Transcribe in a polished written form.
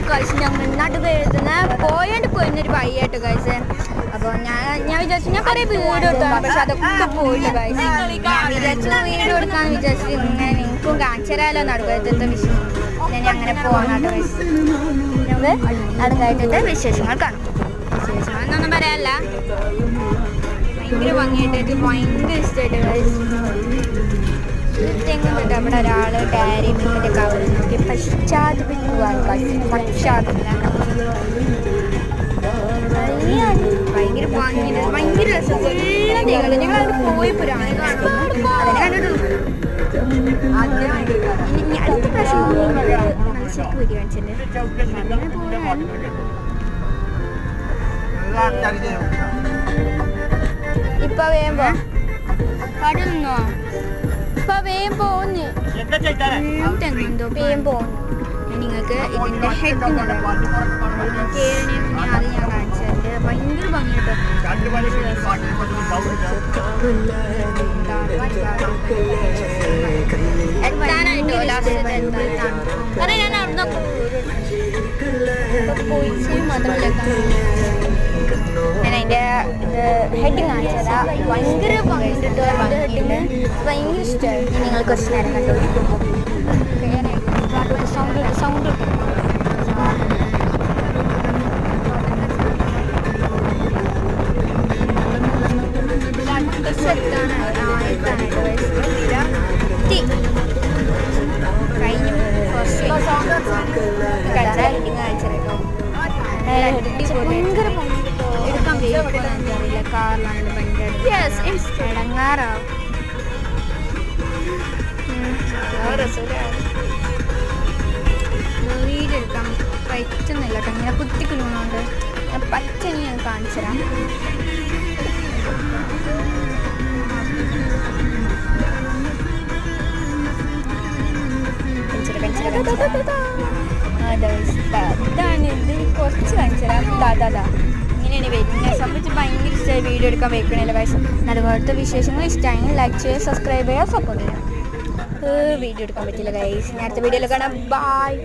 Guys ഞങ്ങൾ നടുവേദന പോയൊരു വയ്യായിട്ട് ഗൈസ്. അപ്പോൾ ഞാൻ വിചാരിച്ചു ഞാൻ കുറേ വീഡിയോ എടുത്താണ്, പക്ഷെ അതൊക്കെ പോയിട്ട് ഗൈസ്. ഞാൻ വിചാരിച്ചു വീഡിയോ എടുക്കാമെന്ന് വിചാരിച്ചു ഇങ്ങനെ നിങ്ങൾക്കും കാണിച്ചു തരാമല്ലോ നടുവേദത്തെ വിശേഷം. ഞാൻ അങ്ങനെ പോകാനായിട്ട് ഗൈസ്. നമുക്ക് നടുവേദത്തെ വിശേഷങ്ങൾ കാണാം. വിശേഷങ്ങൾ എന്നൊന്നും പറയാനല്ല, ഭയങ്കര ഭംഗിയായിട്ട് ഭയങ്കര ഇഷ്ടമായിട്ട് ഗൈസ്. തെങ്ങുന്നുണ്ട് അവിടെ ഒരാൾ ഡയറി മിൽക്കിൻ്റെ കവർ നോക്കി പശ്ചാത്തപിക്കുകയാണ് ഗൈസ്. ഭയങ്കര ഭംഗിയുണ്ട്, ഭയങ്കര രസം. ഞങ്ങൾ അവിടെ പോയപ്പോഴാണ് അതിനെ കണ്ടിട്ടുള്ളൂ. അടുത്ത പ്രാവശ്യം നല്ല ശരിക്കും വരി കാണിച്ചിട്ടുണ്ട്. അങ്ങനെ പോകാൻ ഇപ്പൊ വേമ്പോ കടന്നോ ഇപ്പൊ വേം പോന്ന് തെങ്ങുണ്ടോ വേം പോന്നു. നിങ്ങൾക്ക് ഇതിന്റെ ഹെഡ് അത് ഞാൻ കാണിച്ചത് ഭയങ്കര ഭംഗിയാട്ടോ. എത്താനായിട്ടോ ലാസ്റ്റ് കാരണം ഞാൻ അവിടെ പോയി മാത്രമല്ല ഞാൻ അതിൻ്റെ ഹെഡിങ് കാണിച്ചതാ. ഭയങ്കര ഭംഗിട്ടോ അതിൻ്റെ ഹെഡിങ് ഭയങ്കര ഇഷ്ടമായി. നിങ്ങൾ കുറച്ച് നേരം കണ്ടു സൗണ്ട് കഴിഞ്ഞു. ഹെഡിങ് കാണിച്ചോ ഭയങ്കര എടുക്കാൻ അറിയില്ല. കാറിലാണെങ്കിൽ ഭയങ്കര ഇടങ്ങാറാവും. വീഡിയോ എടുക്കാൻ പറ്റുന്നില്ല കേട്ടോ, ഇങ്ങനെ കുത്തിക്കുന്നുണ്ട്. പച്ചനി ഞാൻ കാണിച്ചു തരാം. അതാണ് ഇത് കുറച്ച് കാണിച്ചു തരാം. ദാ ഇങ്ങനെയാണ് വരുന്നത്. സംബന്ധിച്ച് ഭയങ്കര ഇഷ്ടമായി വീഡിയോ എടുക്കാൻ വെക്കണില്ല ഗൈസ്. അതുപോലത്തെ വിശേഷങ്ങൾ ഇഷ്ടമായെങ്കിൽ ലൈക്ക് ചെയ്യുക, സബ്സ്ക്രൈബ് ചെയ്യുക, സപ്പോർട്ട് ചെയ്യുക. വീഡിയോ എടുക്കാൻ പറ്റില്ല ഗൈസ്. ഞാൻ അടുത്ത വീഡിയോയിൽ കാണാം. ബൈ.